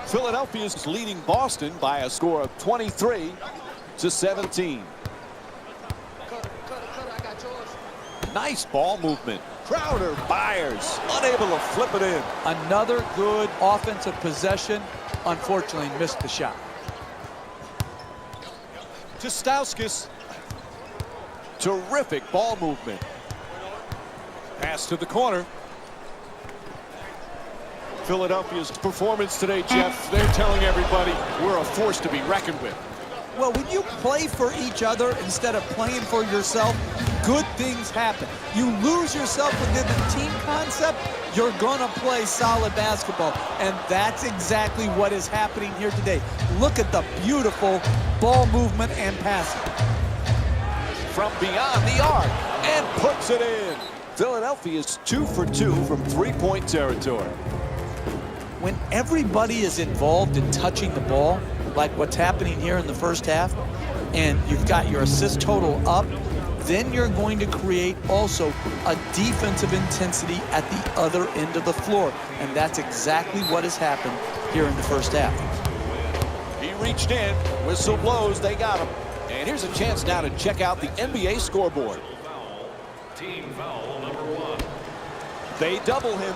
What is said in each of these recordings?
Philadelphia is leading Boston by a score of 23-17. Nice ball movement. Crowder fires, unable to flip it in. Another good offensive possession. Unfortunately, missed the shot. To Stauskas. Terrific ball movement. Pass to the corner. Philadelphia's performance today, Jeff, they're telling everybody we're a force to be reckoned with. Well, when you play for each other instead of playing for yourself, good things happen. You lose yourself within the team concept, you're going to play solid basketball. And that's exactly what is happening here today. Look at the beautiful ball movement and passing. From beyond the arc, and puts it in. Philadelphia's 2 for 2 from three-point territory. When everybody is involved in touching the ball, like what's happening here in the first half, and you've got your assist total up, then you're going to create also a defensive intensity at the other end of the floor. And that's exactly what has happened here in the first half. He reached in, whistle blows, they got him. And here's a chance now to check out the NBA scoreboard. Team foul number 1. They double him.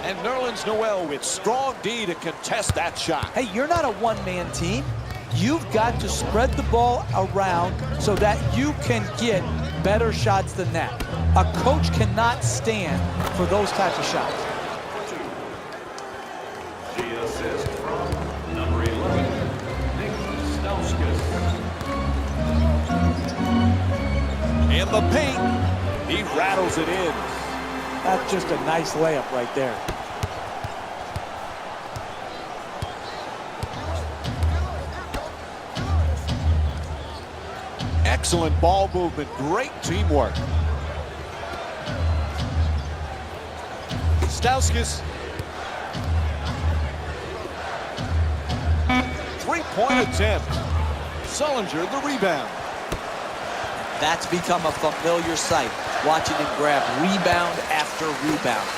And Nerlens Noel with strong D to contest that shot. Hey, you're not a one-man team. You've got to spread the ball around so that you can get better shots than that. A coach cannot stand for those types of shots. The assist from number 11, Nick Stauskas. In the paint, he rattles it in. That's just a nice layup right there. Excellent ball movement, great teamwork. Stauskas. Three-point attempt. Sullinger the rebound. That's become a familiar sight, watching him grab rebound after rebound.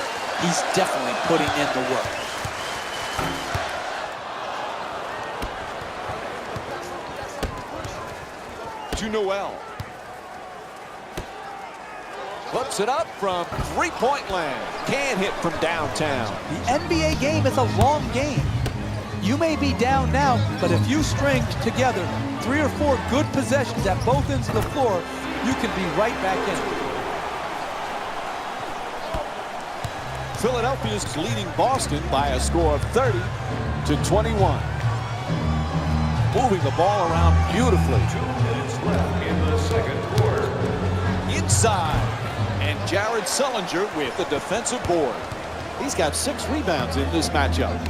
He's definitely putting in the work. To Noel. Puts it up from three-point land. Can't hit from downtown. The NBA game is a long game. You may be down now, but if you string together 3 or 4 good possessions at both ends of the floor, you can be right back in. Philadelphia is leading Boston by a score of 30-21. Moving the ball around beautifully. 2 minutes left in the second quarter. Inside. And Jared Sullinger with the defensive board. He's got 6 rebounds in this matchup.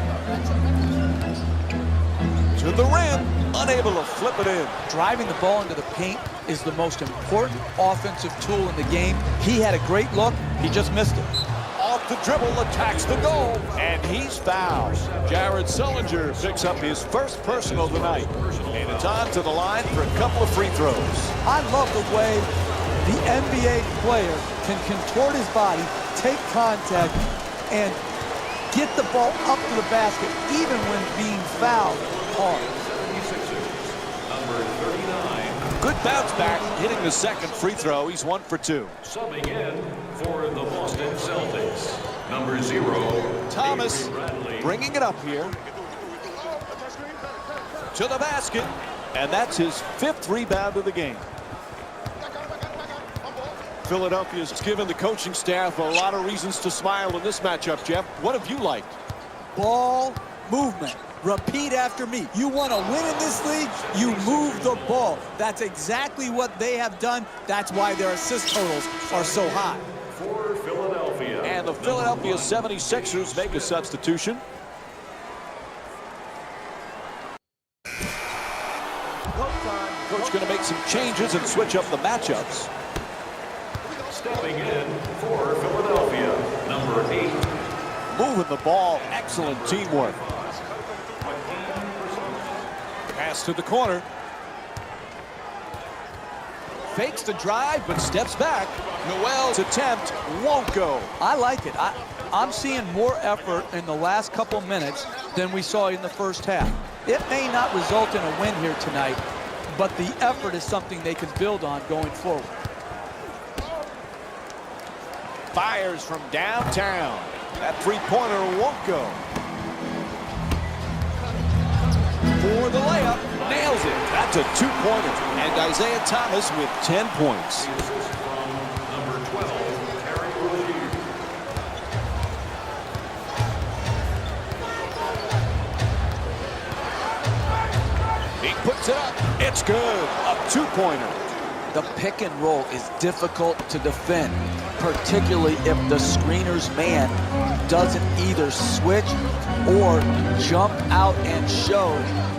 To the rim, unable to flip it in. Driving the ball into the paint is the most important offensive tool in the game. He had a great look, he just missed it. Off the dribble, attacks the goal, and he's fouled. Jared Sullinger picks up his first personal of the night, and it's on to the line for a couple of free throws. I love the way the NBA player can contort his body, take contact, and get the ball up to the basket, even when being fouled hard. 76ers, number 39. Good bounce back, hitting the second free throw. He's 1 for 2. Subbing in for the Boston Celtics, number 0, Thomas Avery Bradley. bringing it up here. To the basket, and that's his 5th rebound of the game. Philadelphia's given the coaching staff a lot of reasons to smile in this matchup, Jeff. What have you liked? Ball movement. Repeat after me. You want to win in this league, you move the ball. That's exactly what they have done. That's why their assist totals are so high. For Philadelphia. And the Philadelphia 76ers make a substitution. Coach going to make some changes and switch up the matchups. Stepping in for Philadelphia, number 8. Moving the ball, excellent teamwork. Pass to the corner. Fakes the drive, but steps back. Noel's attempt won't go. I like it. I'm seeing more effort in the last couple minutes than we saw in the first half. It may not result in a win here tonight, but the effort is something they can build on going forward. Fires from downtown. That three-pointer won't go. For the layup, nails it. That's a two-pointer. And Isaiah Thomas with 10 points. The assist from number 12, Terry Rozier. He puts it up. It's good. A two-pointer. The pick and roll is difficult to defend, particularly if the screener's man doesn't either switch or jump out and show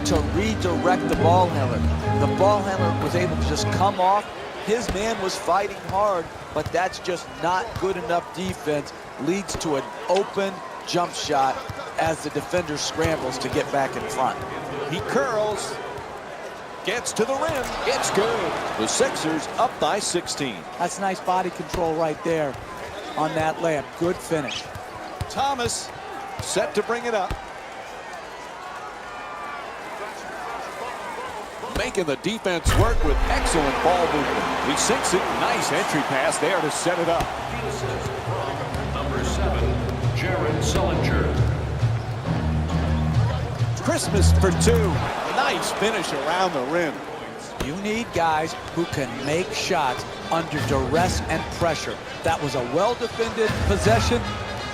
to redirect the ball handler. The ball handler was able to just come off. His man was fighting hard, but that's just not good enough defense. Leads to an open jump shot as the defender scrambles to get back in front. He curls. Gets to the rim. It's good. The Sixers up by 16. That's nice body control right there on that layup. Good finish. Thomas set to bring it up. Making the defense work with excellent ball movement. He sinks it. Nice entry pass there to set it up. The assist from number 7, Jared Sullinger. Christmas for two. Nice finish around the rim. You need guys who can make shots under duress and pressure. That was a well-defended possession,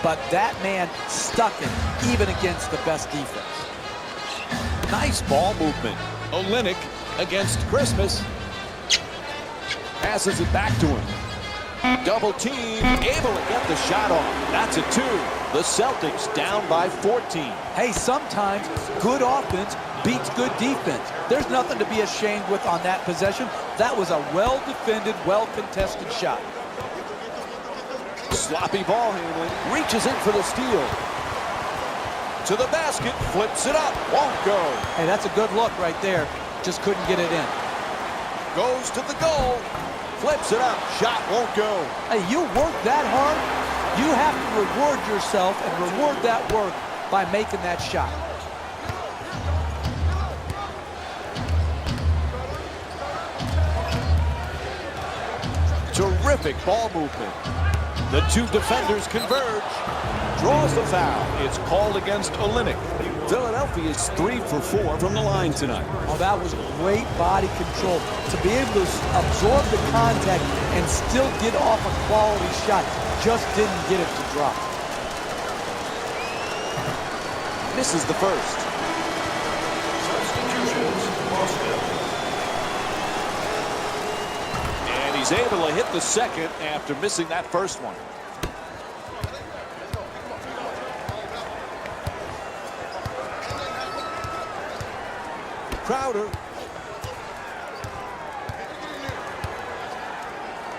but that man stuck it even against the best defense. Nice ball movement. Olynyk against Christmas. Passes it back to him. Double team, able to get the shot off. That's a two. The Celtics down by 14. Hey, sometimes good offense beats good defense. There's nothing to be ashamed with on that possession. That was a well-defended, well-contested shot. Sloppy ball handling. Reaches in for the steal. To the basket, flips it up. Won't go. Hey, that's a good look right there. Just couldn't get it in. Goes to the goal. Flips it up. Shot won't go. Hey, you work that hard, you have to reward yourself and reward that work by making that shot. Terrific ball movement. The two defenders converge. Draws the foul. It's called against Olynyk. Philadelphia is 3 for 4 from the line tonight. Oh, that was great body control. To be able to absorb the contact and still get off a quality shot. Just didn't get it to drop. Misses the first. Substitutions, Boston. And he's able to hit the second after missing that first one. Crowder.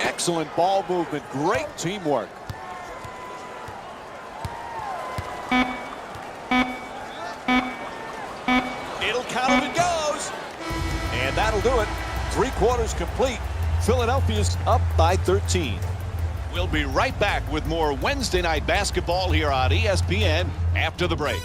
Excellent ball movement. Great teamwork. It'll count if it goes. And that'll do it. 3 quarters complete. Philadelphia's up by 13. We'll be right back with more Wednesday night basketball here on ESPN after the break.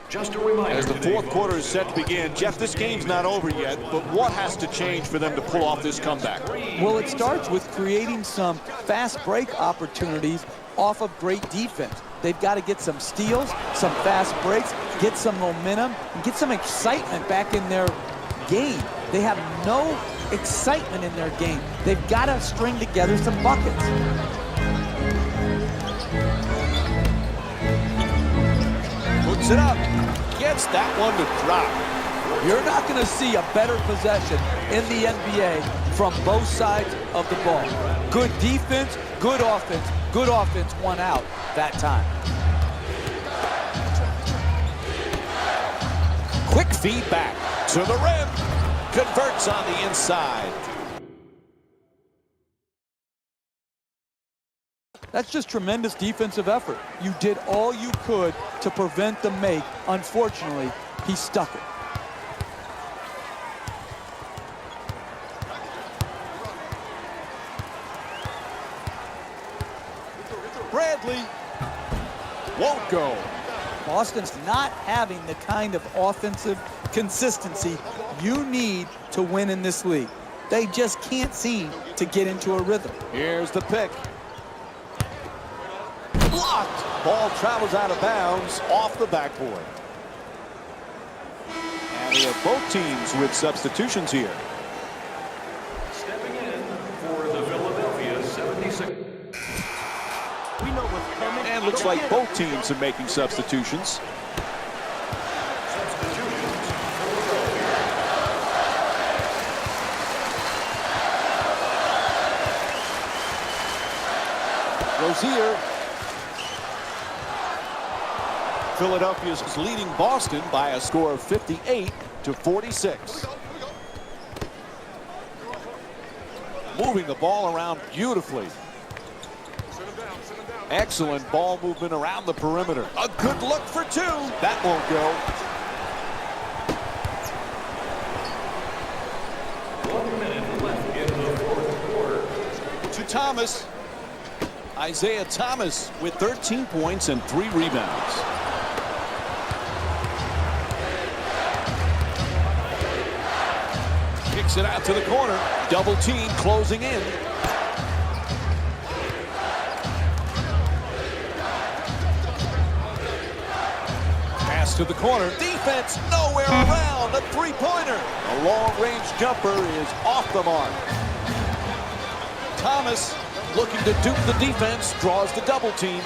Just a reminder. As the fourth quarter is set to begin, Jeff, this game's not over yet, but what has to change for them to pull off this comeback? Well, it starts with creating some fast break opportunities off of great defense. They've got to get some steals, some fast breaks, get some momentum, and get some excitement back in their game. They have no excitement in their game. They've got to string together some buckets. Puts it up. Gets that one to drop. You're not going to see a better possession in the NBA from both sides of the ball. Good defense, good offense won out that time. Quick feedback to the rim. Converts on the inside. That's just tremendous defensive effort. You did all you could to prevent the make. Unfortunately, he stuck it. Bradley won't go. Boston's not having the kind of offensive consistency you need to win in this league. They just can't seem to get into a rhythm. Here's the pick. Blocked. Ball travels out of bounds off the backboard. And we have both teams with substitutions here. Stepping in for the Philadelphia 76. We know what's coming. And looks like both teams are making substitutions. Rozier. Philadelphia is leading Boston by a score of 58-46. Moving the ball around beautifully. Excellent ball movement around the perimeter. A good look for two. That won't go. 1 minute left in the fourth quarter. To Thomas. Isaiah Thomas with 13 points and 3 rebounds. Kicks it out to the corner. Double team closing in. Pass to the corner. Defense nowhere around. A three-pointer. A long-range jumper is off the mark. Thomas looking to dupe the defense, draws the double team.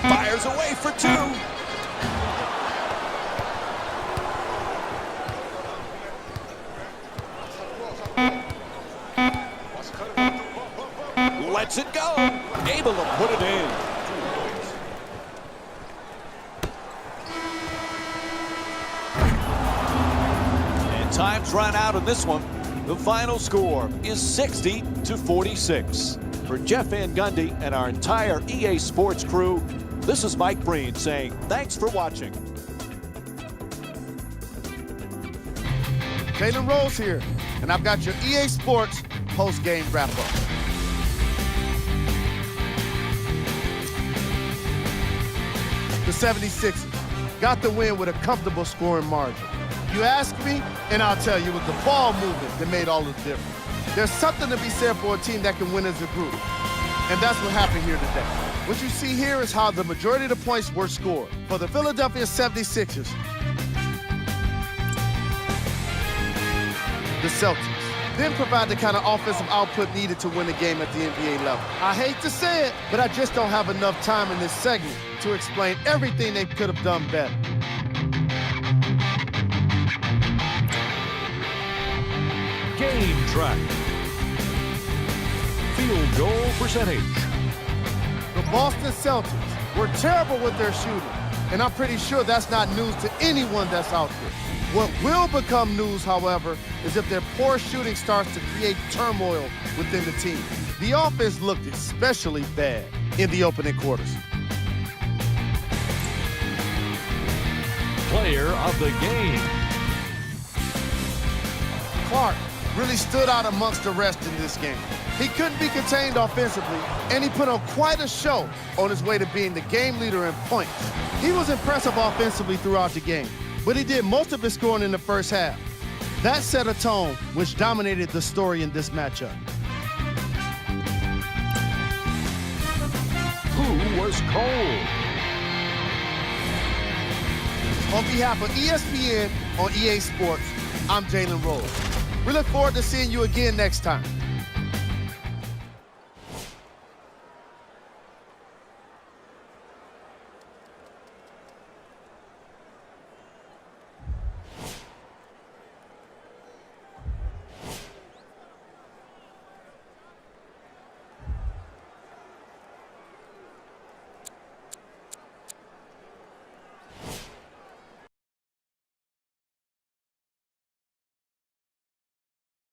Fires away for two. Lets it go. Able to put it in. Time's run out in this one. The final score is 60-46. For Jeff Van Gundy and our entire EA Sports crew, this is Mike Breen saying thanks for watching. Jalen Rose here, and I've got your EA Sports post-game wrap-up. The 76ers got the win with a comfortable scoring margin. You ask me, and I'll tell you, it was the ball movement that made all the difference. There's something to be said for a team that can win as a group, and that's what happened here today. What you see here is how the majority of the points were scored. For the Philadelphia 76ers, the Celtics then provide the kind of offensive output needed to win a game at the NBA level. I hate to say it, but I just don't have enough time in this segment to explain everything they could have done better. Game track. Field goal percentage. The Boston Celtics were terrible with their shooting, and I'm pretty sure that's not news to anyone that's out there. What will become news, however, is if their poor shooting starts to create turmoil within the team. The offense looked especially bad in the opening quarters. Player of the game. Clark really stood out amongst the rest in this game. He couldn't be contained offensively, and he put on quite a show on his way to being the game leader in points. He was impressive offensively throughout the game, but he did most of his scoring in the first half. That set a tone which dominated the story in this matchup. Who was cold? On behalf of ESPN on EA Sports, I'm Jalen Rose. We look forward to seeing you again next time.